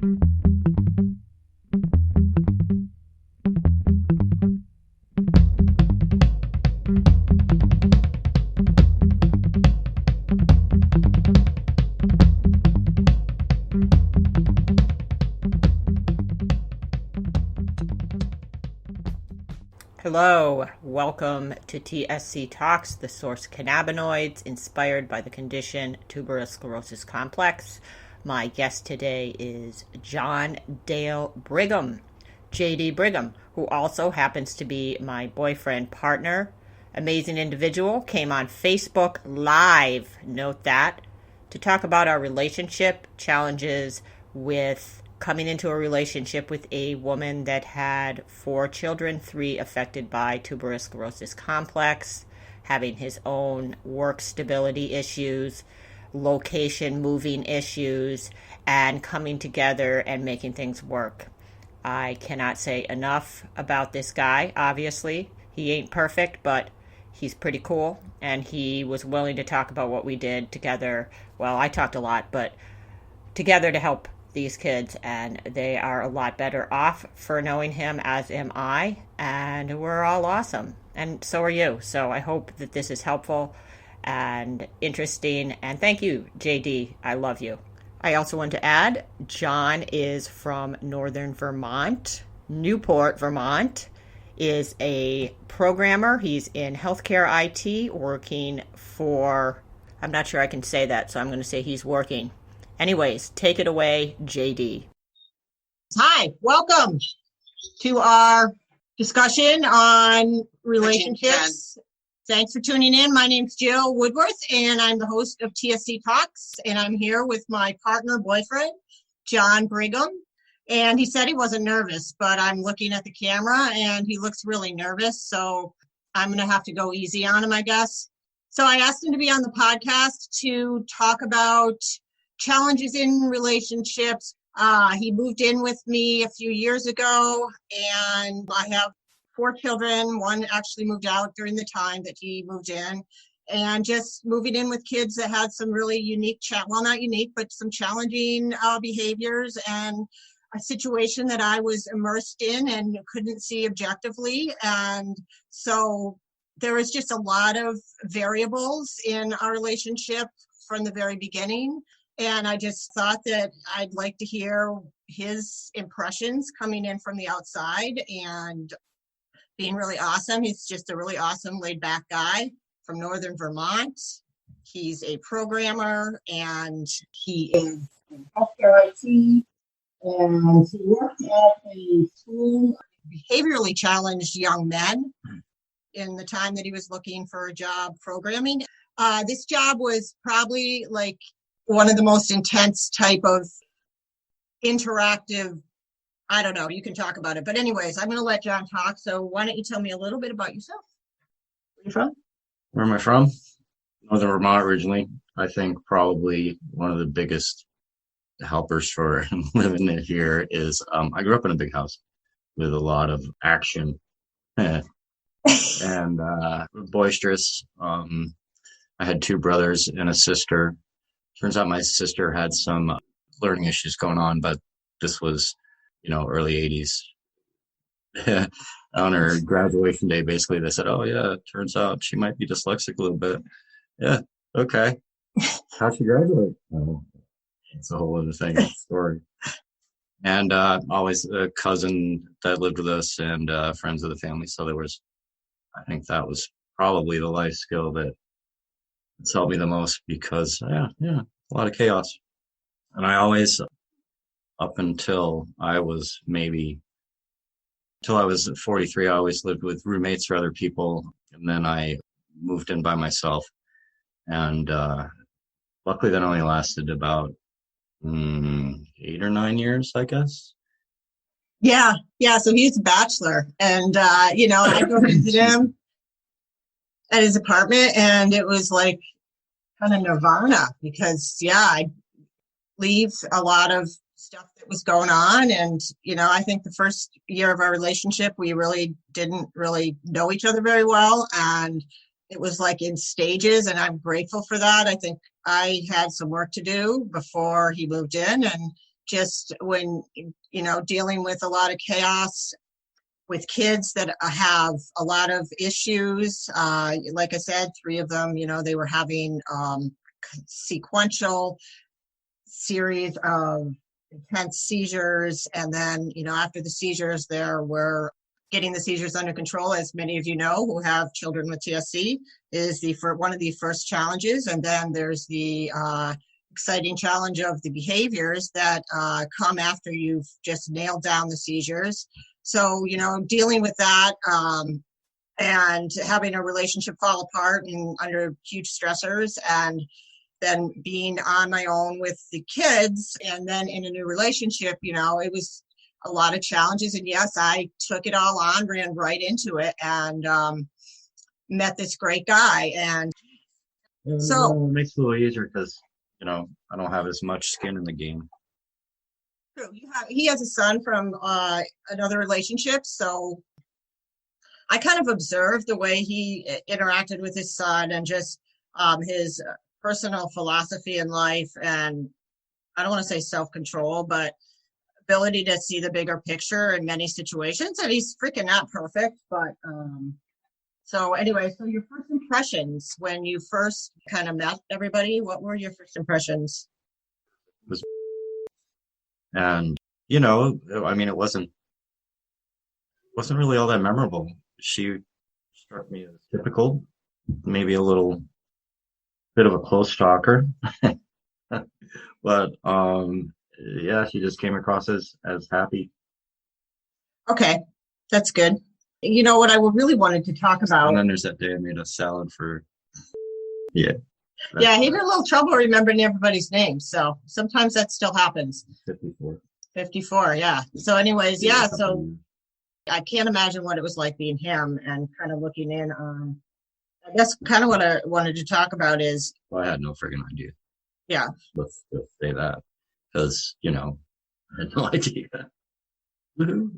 Hello, welcome to TSC Talks, the source cannabinoids inspired by the condition tuberous sclerosis complex. My guest today is John Dale Brigham, JD Brigham, who also happens to be my boyfriend partner. Amazing individual, came on Facebook Live, note that, to talk about our relationship, challenges with coming into a relationship with a woman that had 4 children, 3 affected by tuberous sclerosis complex, having his own work stability issues, location moving issues, and coming together and making things work. I cannot say enough about this guy, obviously. He ain't perfect, but he's pretty cool, and he was willing to talk about what we did together. Well, I talked a lot, but together to help these kids, and they are a lot better off for knowing him, as am I, and we're all awesome, and so are you. So I hope that this is helpful and interesting, and thank you, JD. I love you. I also want to add, John is from northern Vermont. Newport, Vermont, is a programmer. He's in healthcare IT, working for, I'm not sure I can say that, so I'm going to say he's working. Anyways, take it away, JD. Hi, welcome to our discussion on relationships. Thanks for tuning in. My name's Jill Woodworth, and I'm the host of TSC Talks, and I'm here with my partner, boyfriend, John Brigham. And he said he wasn't nervous, but I'm looking at the camera, and he looks really nervous, so I'm going to have to go easy on him, I guess. So I asked him to be on the podcast to talk about challenges in relationships. He moved in with me a few years ago, and I have 4 children. One actually moved out during the time that he moved in, and just moving in with kids that had some really unique, not unique, but some challenging behaviors, and a situation that I was immersed in and couldn't see objectively. And so there was just a lot of variables in our relationship from the very beginning. And I just thought that I'd like to hear his impressions coming in from the outside and being really awesome. He's just a really awesome, laid-back guy from northern Vermont. He's a programmer, and he is in healthcare IT, and he worked at a school of behaviorally challenged young men in the time that he was looking for a job programming. This job was probably like one of the most intense type of interactive, I don't know, you can talk about it. But anyways, I'm going to let John talk. So why don't you tell me a little bit about yourself? Where are you from? Where am I from? Northern Vermont originally. I think probably one of the biggest helpers for living it here is I grew up in a big house with a lot of action and boisterous. I had 2 brothers and a sister. Turns out my sister had some learning issues going on, but this was, early 80s. On her graduation day, basically, they said, oh, yeah, it turns out she might be dyslexic a little bit. Yeah, okay. How'd she graduate? Oh, it's a whole other thing, story. And always a cousin that lived with us and friends of the family. So I think that was probably the life skill that it's helped me the most because, a lot of chaos. And I always, up until I was 43, I always lived with roommates or other people. And then I moved in by myself. And luckily that only lasted about 8 or 9 years, I guess. Yeah. So he's a bachelor. And, I go visit him at his apartment, and it was like kind of nirvana because, I leave a lot of stuff that was going on. And, I think the first year of our relationship, we really didn't really know each other very well. And it was like in stages, and I'm grateful for that. I think I had some work to do before he moved in, and just when, dealing with a lot of chaos with kids that have a lot of issues. Like I said, 3 of them, they were having sequential series of intense seizures. And then, after the seizures, there were getting the seizures under control, as many of you know who have children with TSC, is one of the first challenges. And then there's the exciting challenge of the behaviors that come after you've just nailed down the seizures. So, dealing with that and having a relationship fall apart and under huge stressors, and then being on my own with the kids, and then in a new relationship, it was a lot of challenges. And yes, I took it all on, ran right into it, and met this great guy. And so it makes it a little easier because, I don't have as much skin in the game. True. He has a son from another relationship. So I kind of observed the way he interacted with his son, and just his personal philosophy in life. And I don't want to say self-control, but ability to see the bigger picture in many situations. And he's freaking not perfect, but so anyway, so your first impressions when you first kind of met everybody, what were your first impressions? And, it wasn't really all that memorable. She struck me as typical, maybe a little bit of a close talker. But, yeah, she just came across as happy. Okay, that's good. What I really wanted to talk about. And then there's that day I made a salad for. Yeah. Yeah, he had a little trouble remembering everybody's names. So sometimes that still happens. 54, yeah. So anyways, yeah. So I can't imagine what it was like being him, and kind of looking in on, I guess kind of what I wanted to talk about is. Well, I had no friggin' idea. Yeah. Let's say that. Because, I had no idea. Woohoo.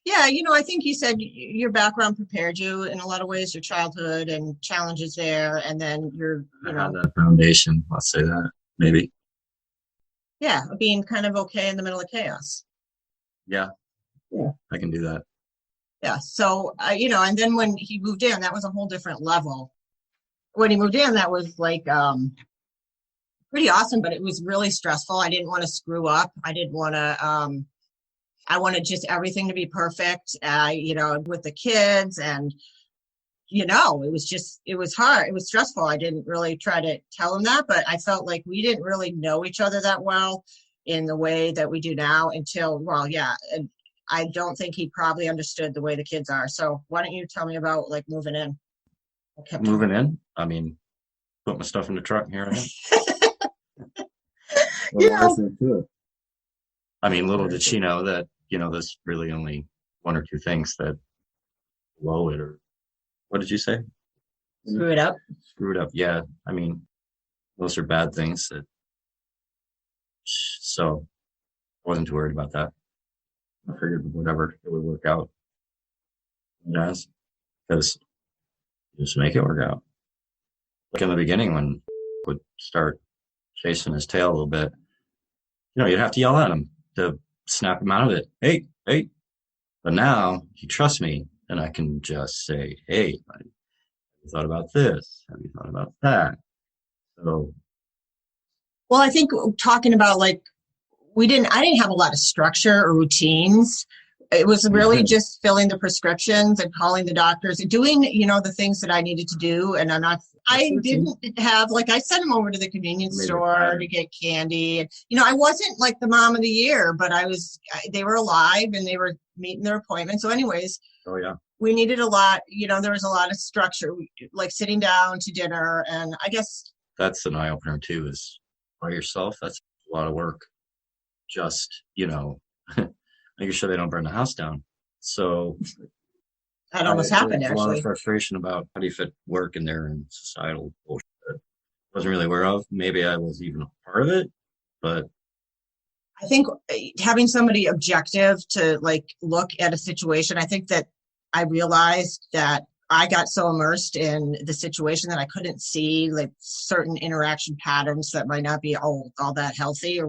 Yeah, I think you said your background prepared you in a lot of ways, your childhood and challenges there, and then I had that foundation, let's say that, maybe. Yeah, being kind of okay in the middle of chaos. Yeah, I can do that. Yeah, so, and then when he moved in, that was a whole different level. When he moved in, that was like pretty awesome, but it was really stressful. I didn't want to screw up. I didn't want to, I wanted just everything to be perfect, with the kids. And, it was hard. It was stressful. I didn't really try to tell him that, but I felt like we didn't really know each other that well in the way that we do now until, and I don't think he probably understood the way the kids are. So why don't you tell me about moving in? Moving in? I mean, put my stuff in the truck and here I am. I mean, little did she know that, there's really only 1 or 2 things that blow it, or what did you say? Screw it up. Screw it up. Yeah. I mean, those are bad things so I wasn't too worried about that. I figured whatever, it would work out. Yes. Because just make it work out. Like in the beginning, when would start chasing his tail a little bit, you'd have to yell at him to snap him out of it. Hey. But now he trusts me, and I can just say, hey, have you thought about this? Have you thought about that? So. Well, I think talking about I didn't have a lot of structure or routines. It was really just filling the prescriptions and calling the doctors and doing, the things that I needed to do. And I didn't have, I sent him over to the convenience store to get candy. And, I wasn't the mom of the year, but they were alive and they were meeting their appointments. So anyways, we needed a lot, there was a lot of structure, like sitting down to dinner. And I guess that's an eye opener too, is by yourself. That's a lot of work. Just, making sure they don't burn the house down. So that almost happened, actually. A lot of frustration about how do you fit work in there and societal bullshit that I wasn't really aware of. Maybe I was even a part of it, but I think having somebody objective to look at a situation, I think that I realized that I got so immersed in the situation that I couldn't see certain interaction patterns that might not be all that healthy.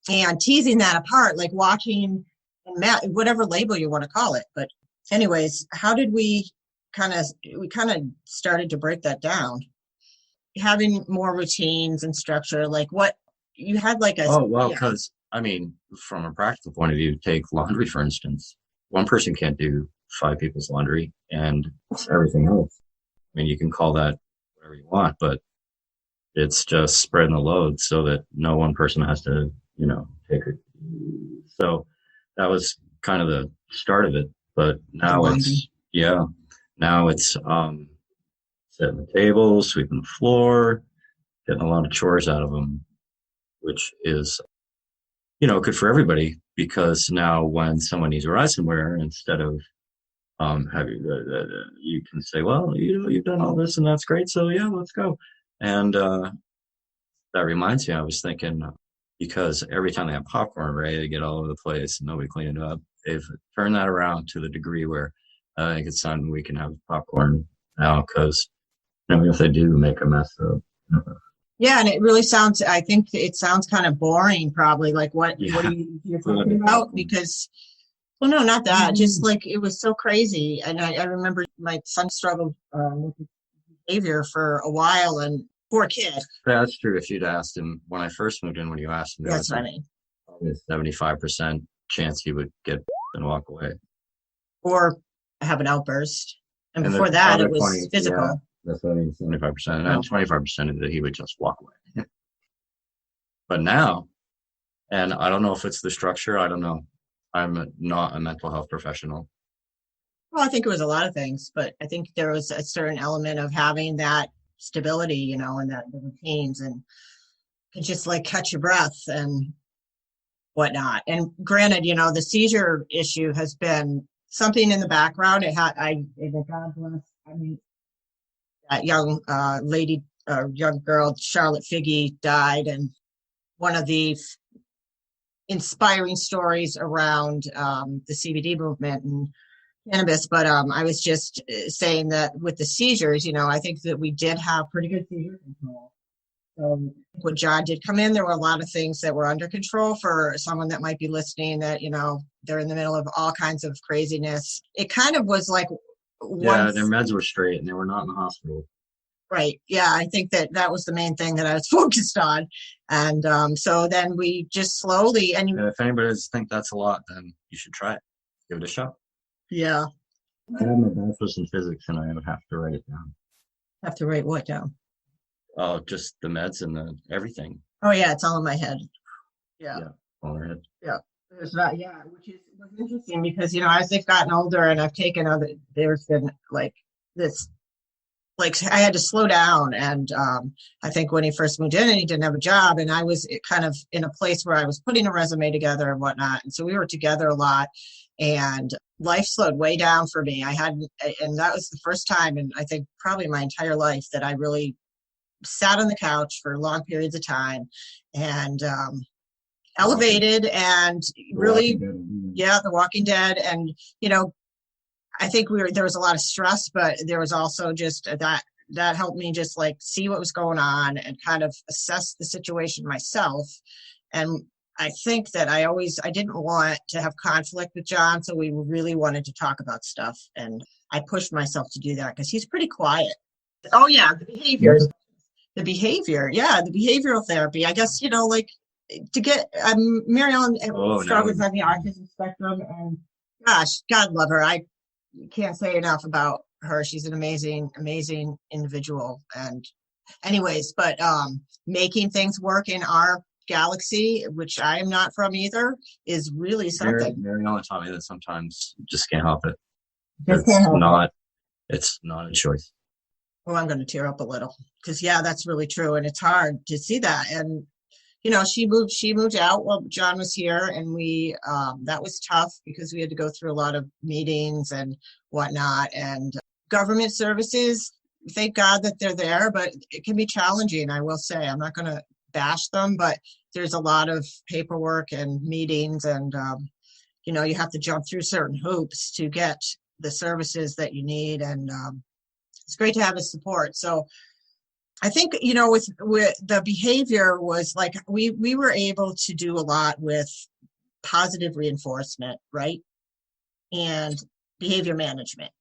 and teasing that apart, like watching whatever label you want to call it. But anyways, how did we kind of started to break that down, having more routines and structure, like what you had, like a because I mean, from a practical point of view, take laundry for instance. One person can't do 5 people's laundry and everything else. I mean, you can call that whatever you want, but it's just spreading the load so that no one person has to, take it. So that was kind of the start of it. But now it's setting the table, sweeping the floor, getting a lot of chores out of them, which is, good for everybody, because now when someone needs a ransomware, instead of having you can say, well, you've done all this and that's great, so yeah, let's go. And that reminds me, I was thinking, because every time they have popcorn, right, they get all over the place and nobody cleaned it up. They've turned that around to the degree where I think it's time we can have popcorn now, because if they do make a mess of. Yeah, and it really sounds, I think it sounds kind of boring, probably, like what you're talking about, because, well, no, not that, just like it was so crazy. And I remember my son struggled with behavior for a while, and poor kid. That's true. If you'd asked him when I first moved in, when you asked him, that's funny. Probably a 75% chance he would get and walk away. Or have an outburst. And before that, it was physical. Yeah. That's only 75%. And then 25% that he would just walk away. But now, and I don't know if it's the structure, I don't know. I'm not a mental health professional. Well, I think it was a lot of things, but I think there was a certain element of having that stability, and that the routines, and could just like catch your breath and whatnot. And granted, the seizure issue has been something in the background. God bless, that young young girl, Charlotte Figge, died, and one of the inspiring stories around the CBD movement and cannabis. But I was just saying that with the seizures, I think that we did have pretty good seizure control. So when John did come in, there were a lot of things that were under control for someone that might be listening, that, they're in the middle of all kinds of craziness. It kind of was like, their meds were straight and they were not in the hospital. Right. Yeah, I think that was the main thing that I was focused on. And so then we just slowly. And if anybody does think that's a lot, then you should try it. Give it a shot. Yeah. I have my bachelor's in physics and I would have to write it down. Have to write what down? Oh, just the meds and everything. Oh, yeah, it's all in my head. Yeah. All in our head. Yeah. There's that, which was interesting because, as they've gotten older and I've taken there's been like this, like I had to slow down. And I think when he first moved in and he didn't have a job, and I was kind of in a place where I was putting a resume together and whatnot. And so we were together a lot, and life slowed way down for me. And that was the first time, and I think probably my entire life, that I really sat on the couch for long periods of time and elevated and really, The Walking Dead. And, I think there was a lot of stress, but there was also just that helped me just like see what was going on and kind of assess the situation myself. And I think that I didn't want to have conflict with John. So we really wanted to talk about stuff. And I pushed myself to do that because he's pretty quiet. Oh yeah. The behavior. The behavioral therapy, I guess, like to get, Mary Ellen struggles on the autism spectrum, and gosh, God love her. I can't say enough about her. She's an amazing, amazing individual. And anyways, but making things work in our galaxy, which I am not from either, is really something. Mary Ellen taught me that sometimes you just can't help it. It's not a choice. Well, I'm going to tear up a little because, that's really true. And it's hard to see that. And, she moved out while John was here, and we, that was tough because we had to go through a lot of meetings and whatnot, and government services. Thank God that they're there, but it can be challenging. I will say, I'm not going to bash them, but there's a lot of paperwork and meetings, and, you have to jump through certain hoops to get the services that you need. And, it's great to have his support. So I think, with the behavior was like, we were able to do a lot with positive reinforcement, right? And behavior management,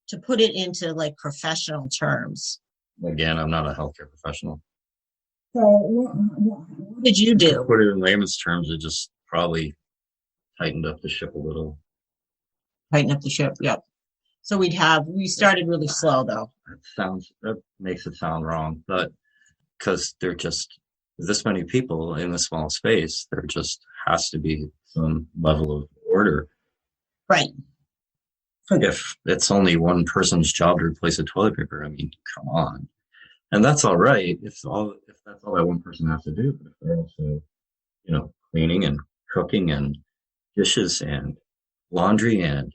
to put it into like professional terms. Again, I'm not a healthcare professional. So what did you do? To put it in layman's terms, it just probably tightened up the ship a little. Tighten up the ship, yep. So we started really slow though. That makes it sound wrong, but because there just this many people in a small space, there just has to be some level of order. Right. If it's only one person's job to replace a toilet paper, I mean, come on. And that's all right if that's all that one person has to do. But if they're also, cleaning and cooking and dishes and laundry and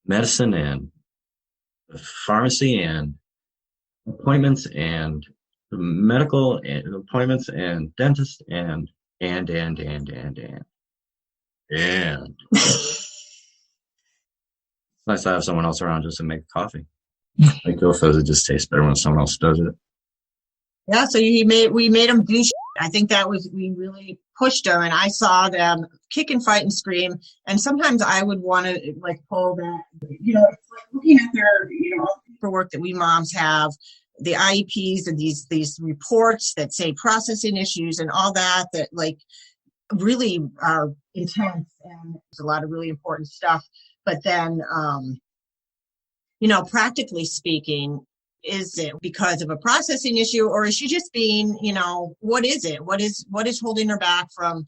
medicine and pharmacy and appointments and medical appointments and dentist and it's nice to have someone else around just to make coffee. Like Jill says, it just tastes better when someone else does it. Yeah, so we made them do shit. I think we really pushed them, and I saw them kick and fight and scream. And sometimes I would want to like pull that, it's like looking at their, all the paperwork that we moms have, the IEPs and these reports that say processing issues and all that like really are intense, and there's a lot of really important stuff. But then, practically speaking, is it because of a processing issue, or is she just being, what is it? What is holding her back from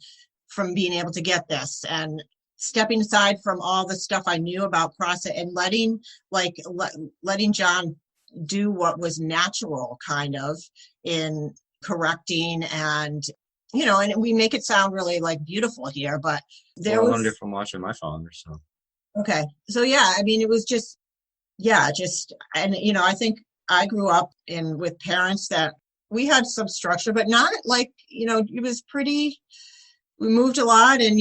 being able to get this? And stepping aside from all the stuff I knew about process and letting John do what was natural kind of in correcting and, and we make it sound really like beautiful here, but I learned it from watching my father. So. Okay. So yeah, I mean, it was just, and, I think I grew up with parents that we had some structure, but not like, it was we moved a lot and,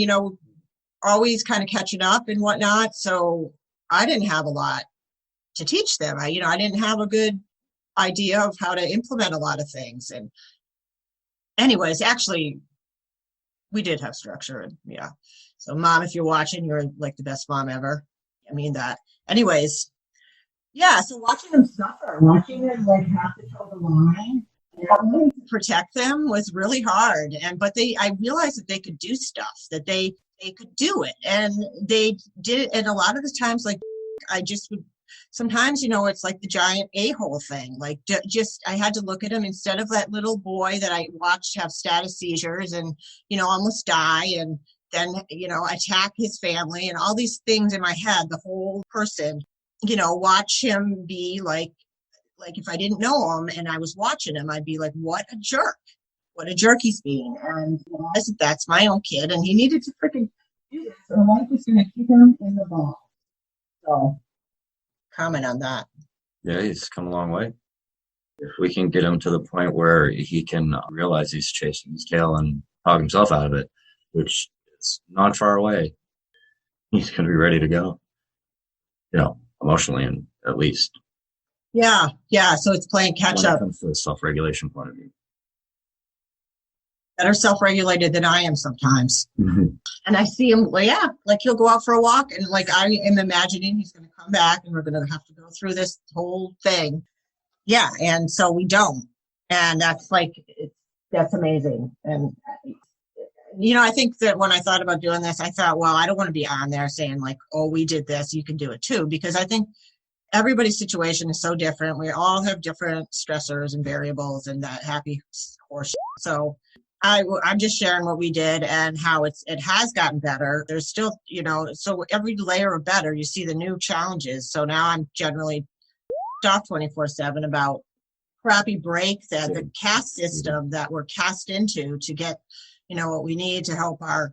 always kind of catching up and whatnot. So I didn't have a lot to teach them. I didn't have a good idea of how to implement a lot of things. And anyways, actually, we did have structure. And yeah. So Mom, if you're watching, you're like the best mom ever. I mean that. Anyways. Yeah, so watching them suffer, watching them like have to toe the line, and to protect them was really hard. But I realized that they could do stuff, that they could do it, and they did it. And a lot of the times, like I just would. Sometimes, it's like the giant a-hole thing. Like I had to look at him instead of that little boy that I watched have status seizures and almost die, and then attack his family and all these things in my head. The whole person. Watch him be like if I didn't know him and I was watching him, I'd be like, what a jerk he's being. And I said, that's my own kid, and he needed to freaking do this, or life was going to kick him in the ball. So, comment on that. Yeah, he's come a long way. If we can get him to the point where he can realize he's chasing his tail and talk himself out of it, which is not far away, he's going to be ready to go. Emotionally, and at least. Yeah. So it's playing catch up. When it comes to the self-regulation point of view. Better self-regulated than I am sometimes. Mm-hmm. And I see him, like he'll go out for a walk, and like I am imagining he's going to come back, and we're going to have to go through this whole thing. Yeah, and so we don't, and that's amazing. And I think that when I thought about doing this, I thought, well, I don't want to be on there saying like, oh, we did this, you can do it too, because I think everybody's situation is so different. We all have different stressors and variables and that happy horse. So I'm just sharing what we did and how it has gotten better. There's still, so every layer of better, you see the new challenges. So now I'm generally off 24/7 about crappy break that the caste system that we're cast into to get what we need to help our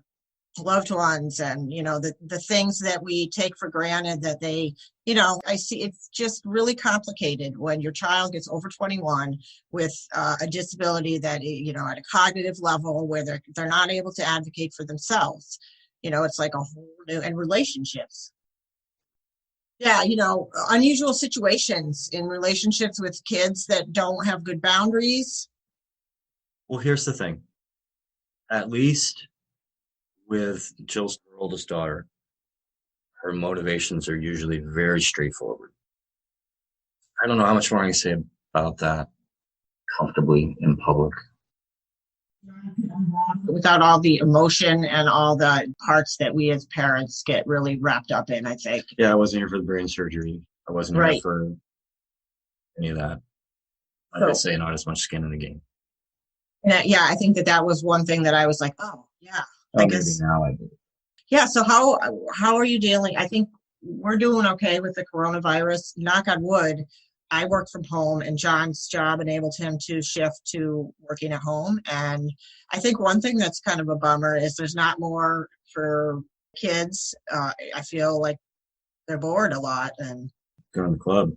loved ones, and the things that we take for granted that they I see it's just really complicated when your child gets over 21 with a disability that at a cognitive level where they're not able to advocate for themselves. It's like a whole new, and relationships. Yeah, unusual situations in relationships with kids that don't have good boundaries. Well, here's the thing. At least with Jill's oldest daughter, her motivations are usually very straightforward. I don't know how much more I can say about that comfortably in public. Without all the emotion and all the parts that we as parents get really wrapped up in, I think. Yeah, I wasn't here for the brain surgery. I wasn't here for any of that. Like I say, not as much skin in the game. Yeah, I think that was one thing that I was like, oh, yeah. I guess maybe now I do. Yeah, so how are you dealing? I think we're doing okay with the coronavirus. Knock on wood. I work from home, and John's job enabled him to shift to working at home. And I think one thing that's kind of a bummer is there's not more for kids. I feel like they're bored a lot and go to the club.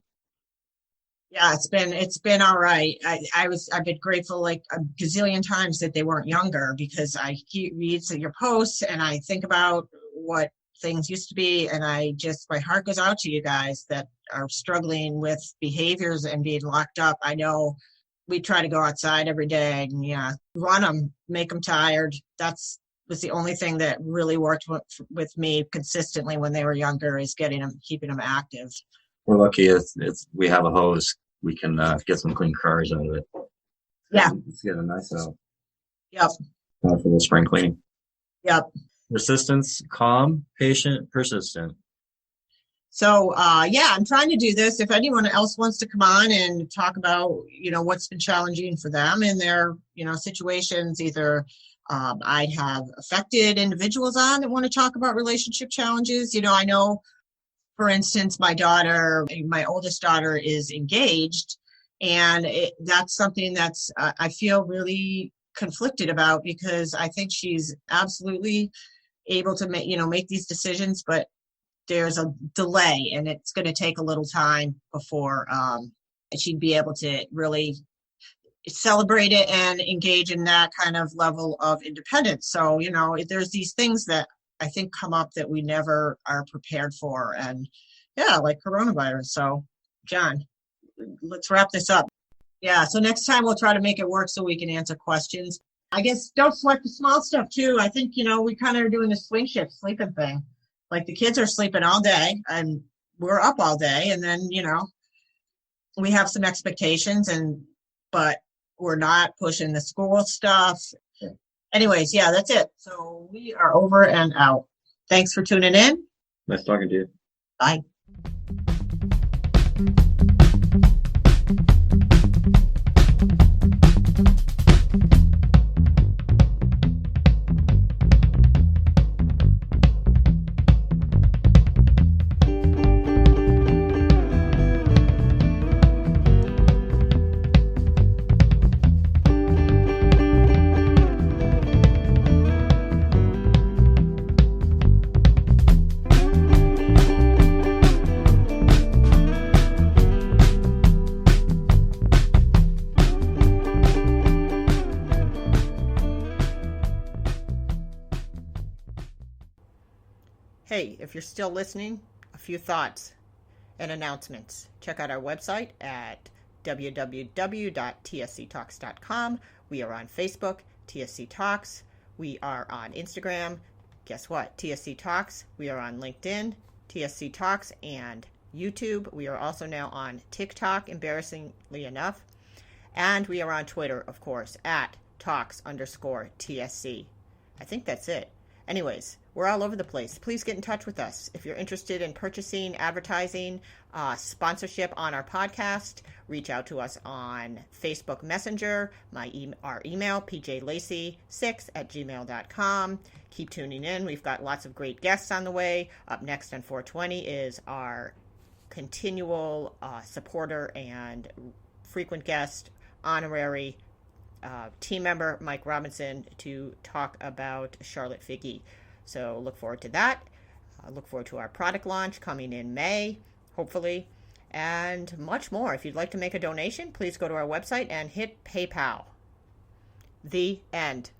Yeah, it's been all right. I've been grateful like a gazillion times that they weren't younger, because I read your posts and I think about what things used to be, and my heart goes out to you guys that are struggling with behaviors and being locked up. I know we try to go outside every day and run them, make them tired. Was the only thing that really worked with me consistently when they were younger, is keeping them active. We're lucky if we have a hose, we can get some clean cars out of it. Yeah. Let's get a nice out. Yep. For the spring cleaning. Yep. Persistence, calm, patient, persistent. So, I'm trying to do this. If anyone else wants to come on and talk about, what's been challenging for them in their, situations, either I have affected individuals on that want to talk about relationship challenges. I know, for instance, my oldest daughter is engaged, and that's something that's I feel really conflicted about, because I think she's absolutely able to make these decisions, but there's a delay, and it's going to take a little time before she'd be able to really celebrate it and engage in that kind of level of independence. So, there's these things that I think come up that we never are prepared for, and like coronavirus. So, John, let's wrap this up. Yeah, so next time we'll try to make it work so we can answer questions. I guess don't sweat the small stuff too. I think, we kind of are doing the swing shift sleeping thing. Like the kids are sleeping all day and we're up all day, and then, we have some expectations, but we're not pushing the school stuff. Anyways, that's it. So we are over and out. Thanks for tuning in. Nice talking to you. Bye. Hey, if you're still listening, a few thoughts and announcements. Check out our website at www.tsctalks.com. We are on Facebook, TSC Talks. We are on Instagram. Guess what? TSC Talks. We are on LinkedIn, TSC Talks, and YouTube. We are also now on TikTok, embarrassingly enough. And we are on Twitter, of course, at talks_TSC. I think that's it. Anyways, we're all over the place. Please get in touch with us. If you're interested in purchasing, advertising, sponsorship on our podcast, reach out to us on Facebook Messenger, our email, pjlacey6@gmail.com. Keep tuning in. We've got lots of great guests on the way. Up next on 420 is our continual supporter and frequent guest, honorary team member Mike Robinson, to talk about Charlotte Figge. So look forward to that. Look forward to our product launch coming in May, hopefully, and much more. If you'd like to make a donation, please go to our website and hit PayPal. The end.